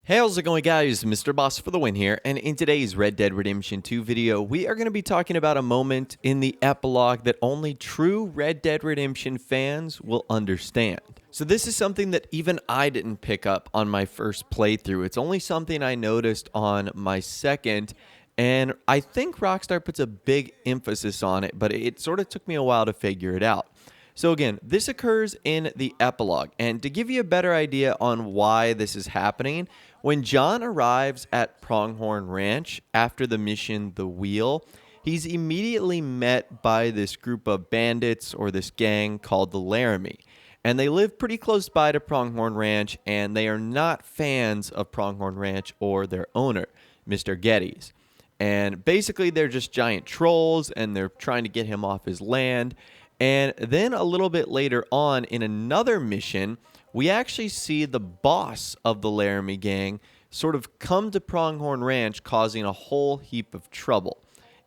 Hey, how's it going, guys? Mr. Boss for the win here, and in today's Red Dead Redemption 2 video, we are going to be talking about a moment in the epilogue that only true Red Dead Redemption fans will understand. So this is something that even I didn't pick up on my first playthrough. It's only something I noticed on my second, and I think Rockstar puts a big emphasis on it, but it sort of took me a while to figure it out. So again, this occurs in the epilogue, and to give you a better idea on why this is happening, when John arrives at Pronghorn Ranch after the mission The Wheel, he's immediately met by this group of bandits or this gang called the Laramie. And they live pretty close by to Pronghorn Ranch, and they are not fans of Pronghorn Ranch or their owner, Mr. Geddes. And basically they're just giant trolls, and they're trying to get him off his land. And then a little bit later on in another mission, we actually see the boss of the Laramie gang sort of come to Pronghorn Ranch, causing a whole heap of trouble.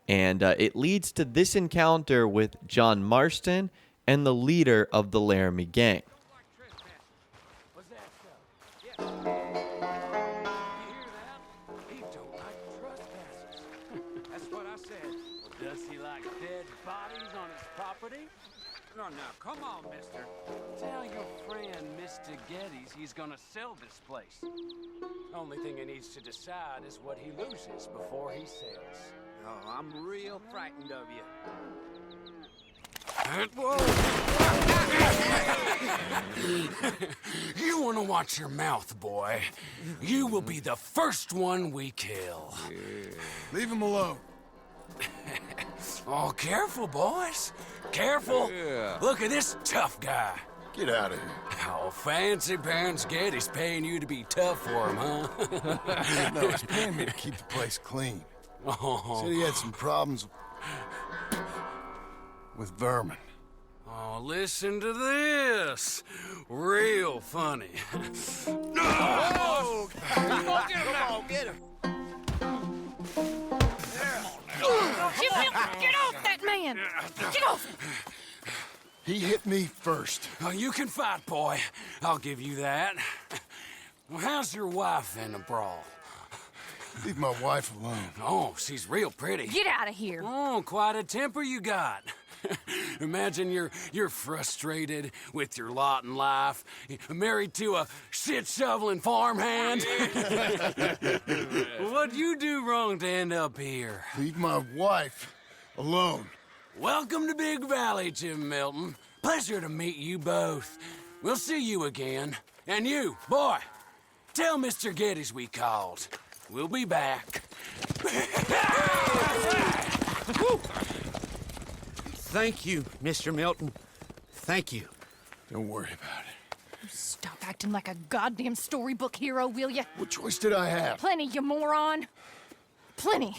And it leads to this encounter with John Marston and the leader of the Laramie gang. No, come on, mister. Tell your friend, Mr. Geddes, he's gonna sell this place. Only thing he needs to decide is what he loses before he sells. Oh, I'm real frightened of you. Whoa! You want to watch your mouth, boy. You will be the first one we kill. Leave him alone. Oh, careful, boys. Careful. Yeah. Look at this tough guy. Get out of here. Oh, fancy pants Geddes paying you to be tough for him, huh? No, he's paying me to keep the place clean. Oh. Said he had some problems with vermin. Oh, listen to this. Real funny. Oh! Come on, get him! Get off that man! Get off! He hit me first. Oh, you can fight, boy. I'll give you that. Well, how's your wife in the brawl? Leave my wife alone. Oh, she's real pretty. Get out of here! Oh, quite a temper you got. Imagine you're frustrated with your lot in life, married to a shit-shoveling farmhand. What'd you do wrong to end up here? Leave my wife alone. Welcome to Big Valley, Jim Milton. Pleasure to meet you both. We'll see you again. And you, boy, tell Mr. Geddes we called. We'll be back. Thank you, Mr. Milton. Thank you. Don't worry about it. Stop acting like a goddamn storybook hero, will ya? What choice did I have? Plenty, you moron. Plenty.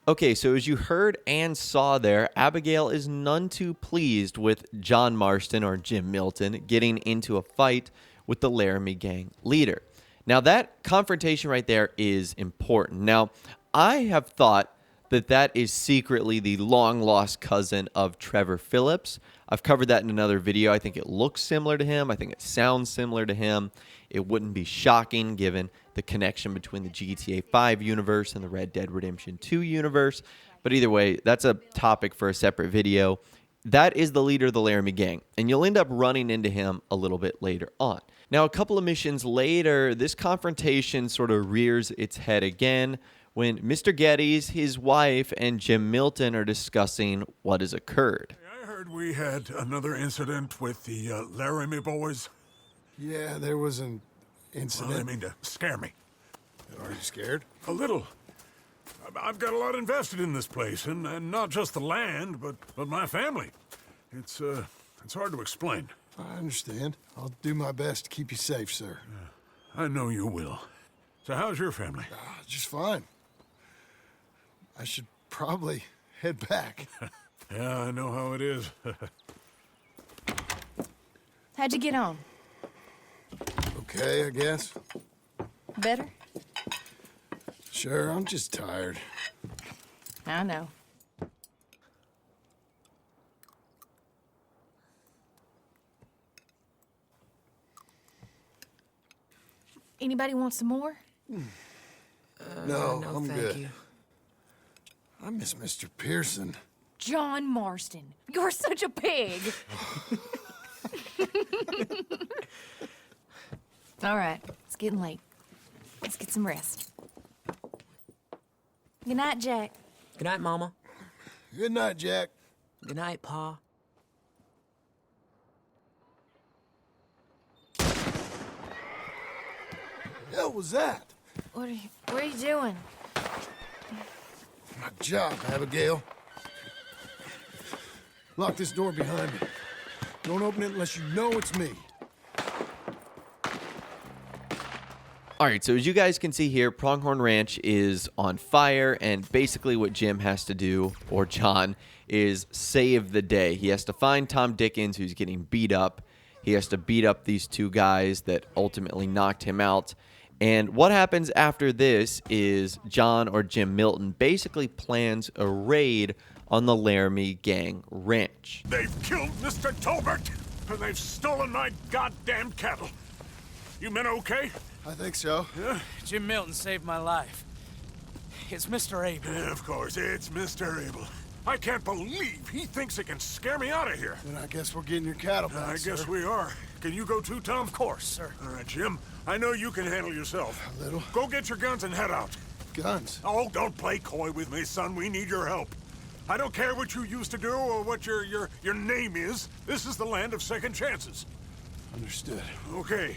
Okay, so as you heard and saw there, Abigail is none too pleased with John Marston, or Jim Milton, getting into a fight with the Laramie Gang Leader. Now, that confrontation right there is important. Now, I have thought that is secretly the long-lost cousin of Trevor Phillips. I've covered that in another video. I think it looks similar to him. I think it sounds similar to him. It wouldn't be shocking given the connection between the GTA 5 universe and the Red Dead Redemption 2 universe. But either way, that's a topic for a separate video. That is the leader of the Laramie Gang, and you'll end up running into him a little bit later on. Now, a couple of missions later, this confrontation sort of rears its head again when Mr. Geddes, his wife, and Jim Milton are discussing what has occurred. I heard we had another incident with the Laramie boys. Yeah, there was an Well, incident. I mean to scare me. Are you scared? A little. I've got a lot invested in this place, and not just the land, but my family. It's hard to explain. I understand. I'll do my best to keep you safe, sir. I know you will. So how's your family? Just fine. I should probably head back. Yeah, I know how it is. How'd you get on? Okay, I guess. Better? Sure, I'm just tired. I know. Anybody want some more? No, no, I'm thank good. you. I miss Mr. Pearson. John Marston, you're such a pig. All right, it's getting late. Let's get some rest. Good night, Jack. Good night, Mama. Good night, Jack. Good night, Pa. Hell was that? What are you doing? My job, Abigail. Lock this door behind me. Don't open it unless you know it's me. All right, so as you guys can see here, Pronghorn Ranch is on fire, and basically what Jim has to do, or John, is save the day. He has to find Tom Dickens, who's getting beat up. He has to beat up these two guys that ultimately knocked him out. And what happens after this is John, or Jim Milton, basically plans a raid on the Laramie Gang Ranch. They've killed Mr. Tolbert, and they've stolen my goddamn cattle. You men okay? I think so. Yeah? Jim Milton saved my life. It's Mr. Abel. Yeah, of course, it's Mr. Abel. I can't believe he thinks he can scare me out of here. Then I guess we're getting your cattle back, I guess sir. we are. Can you go too, Tom? Of course, sir. All right, Jim. I know you can handle yourself. A little. Go get your guns and head out. Guns. Oh, don't play coy with me, son. We need your help. I don't care what you used to do or what your name is. This is the land of second chances. Understood. Okay.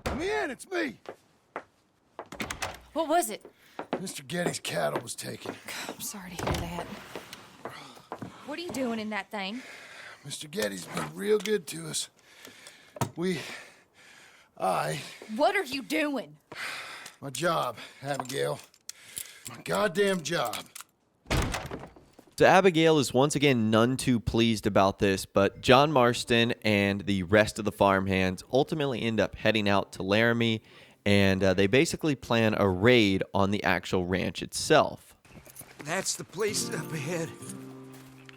Let me in, it's me. What was it? Mr. Getty's cattle was taken. I'm sorry to hear that. What are you doing in that thing? Mr. Getty's been real good to us. What are you doing? My job, Abigail. My goddamn job. So Abigail is once again none too pleased about this, but John Marston and the rest of the farmhands ultimately end up heading out to Laramie, and they basically plan a raid on the actual ranch itself. That's the place up ahead.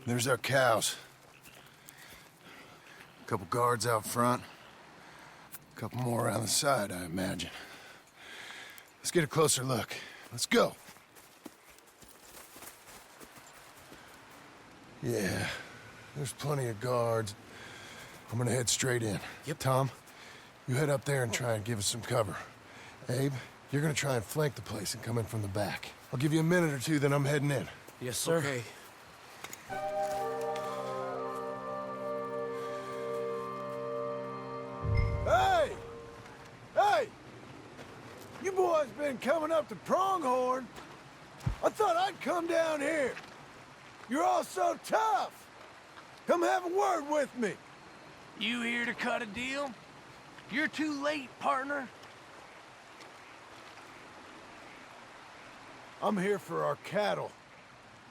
There's our cows. A couple guards out front. A couple more around the side, I imagine. Let's get a closer look. Let's go. Yeah, there's plenty of guards. I'm gonna head straight in. Yep. Tom, you head up there and try and give us some cover. Abe, you're gonna try and flank the place and come in from the back. I'll give you a minute or two, then I'm heading in. Yes, sir. Okay. Hey! Hey! You boys been coming up to Pronghorn. I thought I'd come down here. You're all so tough. Come have a word with me. You here to cut a deal? You're too late, partner. I'm here for our cattle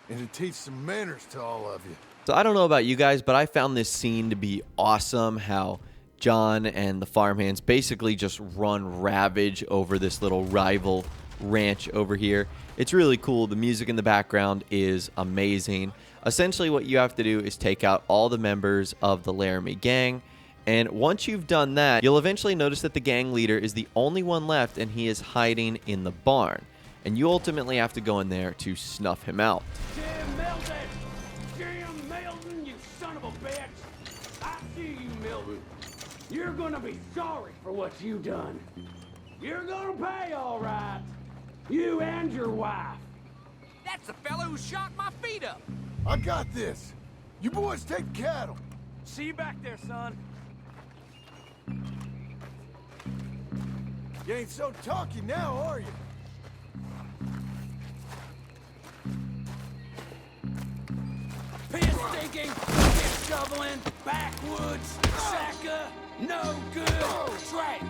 and to teach some manners to all of you. So I don't know about you guys, but I found this scene to be awesome, how John and the farmhands basically just run ravage over this little rival ranch over here. It's really cool. The music in the background is amazing. Essentially what you have to do is take out all the members of the Laramie gang, and once you've done that, you'll eventually notice that the gang leader is the only one left, and he is hiding in the barn, and you ultimately have to go in there to snuff him out. Jim Milton! Jim Milton, you son of a bitch! I see you, Milton. You're gonna be sorry for what you done. You're gonna pay, all right. You and your wife. That's the fellow who shot my feet up. I got this. You boys take the cattle. See you back there, son. You ain't so talky now, are you? Piss stinking, piss shoveling, backwoods, sacker, no good, trash.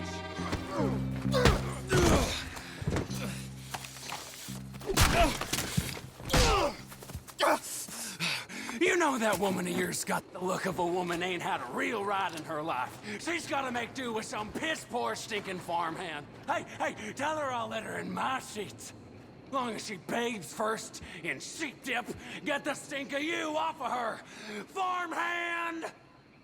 You know that woman of yours got the look of a woman ain't had a real ride in her life. She's gotta make do with some piss-poor stinking farmhand. Hey, tell her I'll let her in my sheets. Long as she bathes first in sheep dip, get the stink of you off of her. Farmhand!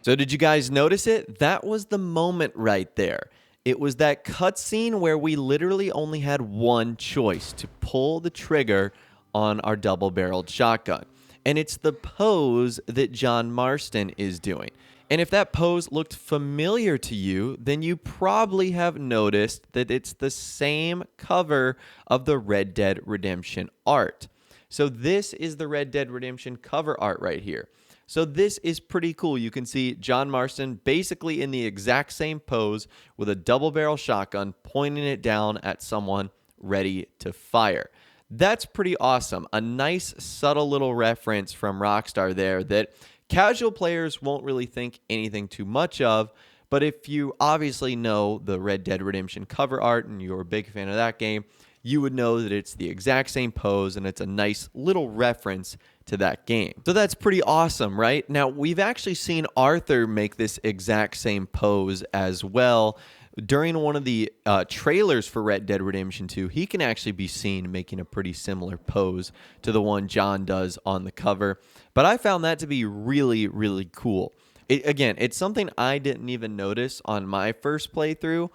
So did you guys notice it? That was the moment right there. It was that cutscene where we literally only had one choice: to pull the trigger on our double-barreled shotgun. And it's the pose that John Marston is doing. And if that pose looked familiar to you, then you probably have noticed that it's the same cover of the Red Dead Redemption art. So this is the Red Dead Redemption cover art right here. So this is pretty cool. You can see John Marston basically in the exact same pose with a double-barrel shotgun pointing it down at someone ready to fire. That's pretty awesome. A nice, subtle little reference from Rockstar there that casual players won't really think anything too much of, but if you obviously know the Red Dead Redemption cover art and you're a big fan of that game, you would know that it's the exact same pose and it's a nice little reference to that game. So that's pretty awesome, right? Now, we've actually seen Arthur make this exact same pose as well. During one of the trailers for Red Dead Redemption 2, he can actually be seen making a pretty similar pose to the one John does on the cover. But I found that to be really, really cool. Again, it's something I didn't even notice on my first playthrough.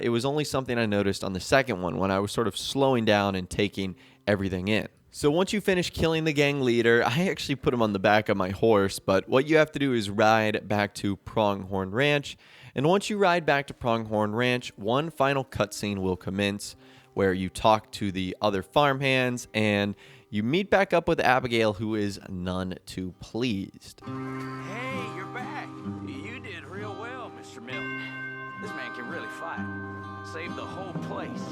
It was only something I noticed on the second one when I was sort of slowing down and taking everything in. So once you finish killing the gang leader, I actually put him on the back of my horse, but what you have to do is ride back to Pronghorn Ranch. And once you ride back to Pronghorn Ranch, one final cutscene will commence where you talk to the other farmhands and you meet back up with Abigail, who is none too pleased. Hey, you're back. You did real well, Mr. Milton. This man can really fight. Saved the whole place.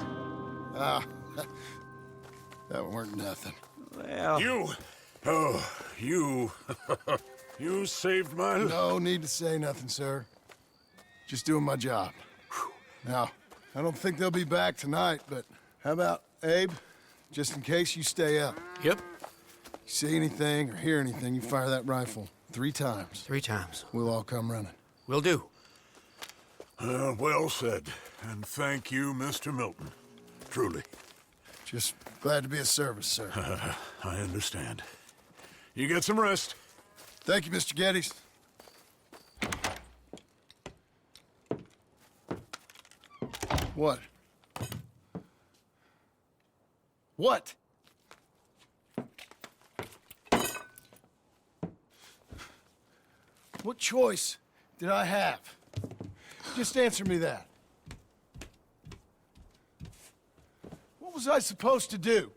That weren't nothing. Well, You saved my life. No need to say nothing, sir. Just doing my job. Now, I don't think they'll be back tonight, but how about Abe? Just in case you stay up. Yep, You see anything or hear anything, you fire that rifle 3 times. 3 times. We'll all come running. Will do. Well said. And thank you, Mr. Milton. Truly. Just glad to be of service, sir. I understand. You get some rest. Thank you, Mr. Geddes. What? What? What choice did I have? Just answer me that. What was I supposed to do?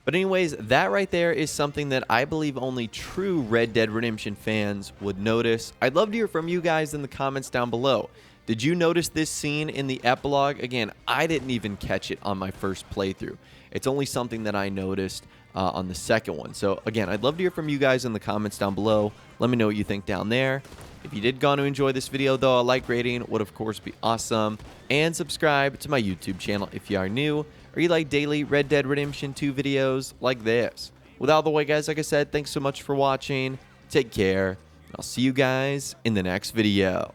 But anyways, that right there is something that I believe only true Red Dead Redemption fans would notice. I'd love to hear from you guys in the comments down below. Did you notice this scene in the epilogue? Again, I didn't even catch it on my first playthrough. It's only something that I noticed on the second one. So again, I'd love to hear from you guys in the comments down below. Let me know what you think down there. If you did go on to enjoy this video, though, a like rating would of course be awesome. And subscribe to my YouTube channel if you are new, or you like daily Red Dead Redemption 2 videos like this. With all the way, guys, like I said, thanks so much for watching. Take care, and I'll see you guys in the next video.